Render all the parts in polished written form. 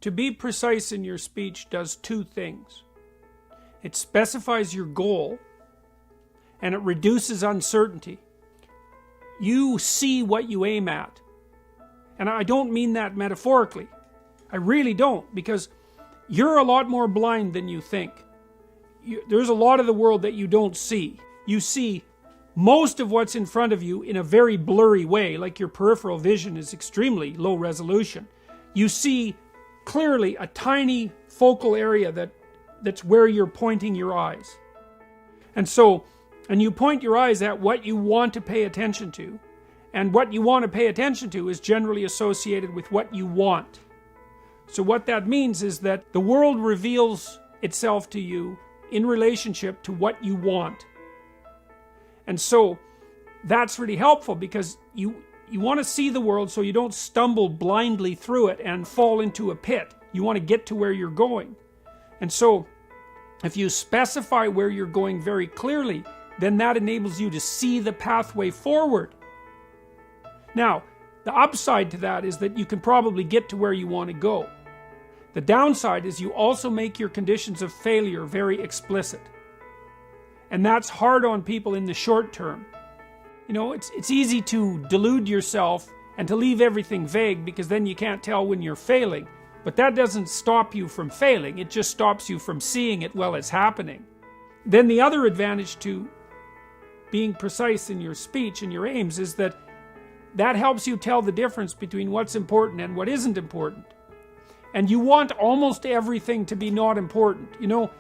To be precise in your speech does two things. It specifies your goal, and it reduces uncertainty. You see what you aim at. And I don't mean that metaphorically. I really don't, because you're a lot more blind than you think. There's a lot of the world that you don't see. You see most of what's in front of you in a very blurry way, like your peripheral vision is extremely low resolution. You see clearly a tiny focal area that's where you're pointing your eyes. And you point your eyes at what you want to pay attention to. And what you want to pay attention to is generally associated with what you want. So what that means is that the world reveals itself to you in relationship to what you want. And so that's really helpful, because you want to see the world so you don't stumble blindly through it and fall into a pit. You want to get to where you're going. And so if you specify where you're going very clearly, then that enables you to see the pathway forward. Now, the upside to that is that you can probably get to where you want to go. The downside is you also make your conditions of failure very explicit. And that's hard on people in the short term. You know, it's easy to delude yourself and to leave everything vague, because then you can't tell when you're failing. But that doesn't stop you from failing, it just stops you from seeing it while it's happening. Then the other advantage to being precise in your speech and your aims is that helps you tell the difference between what's important and what isn't important. And you want almost everything to be not important. You know,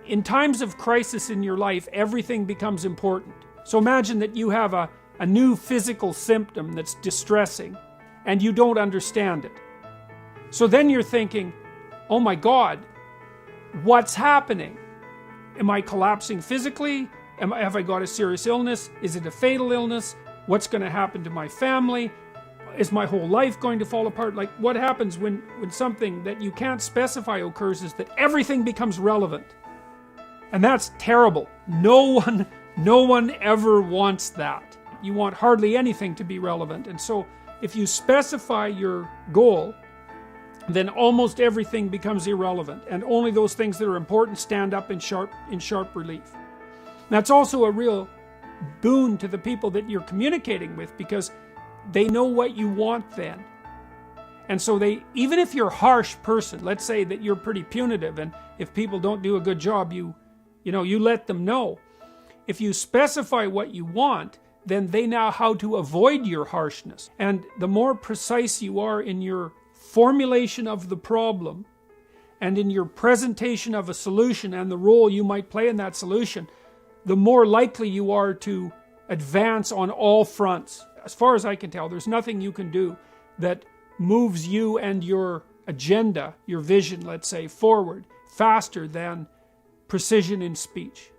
in times of crisis in your life, everything becomes important. So imagine that you have a new physical symptom that's distressing and you don't understand it. So then you're thinking, oh my God, what's happening? Am I collapsing physically? Have I got a serious illness? Is it a fatal illness? What's going to happen to my family? Is my whole life going to fall apart? Like, what happens when something that you can't specify occurs is that everything becomes relevant. And that's terrible. No one ever wants that. You want hardly anything to be relevant. And so if you specify your goal, then almost everything becomes irrelevant, and only those things that are important stand up in sharp relief. That's also a real boon to the people that you're communicating with, because they know what you want then. And so even if you're a harsh person, let's say that you're pretty punitive, and if people don't do a good job, you let them know. If you specify what you want, then they know how to avoid your harshness. And the more precise you are in your formulation of the problem and in your presentation of a solution and the role you might play in that solution, the more likely you are to advance on all fronts. As far as I can tell, there's nothing you can do that moves you and your agenda, your vision, let's say, forward faster than precision in speech.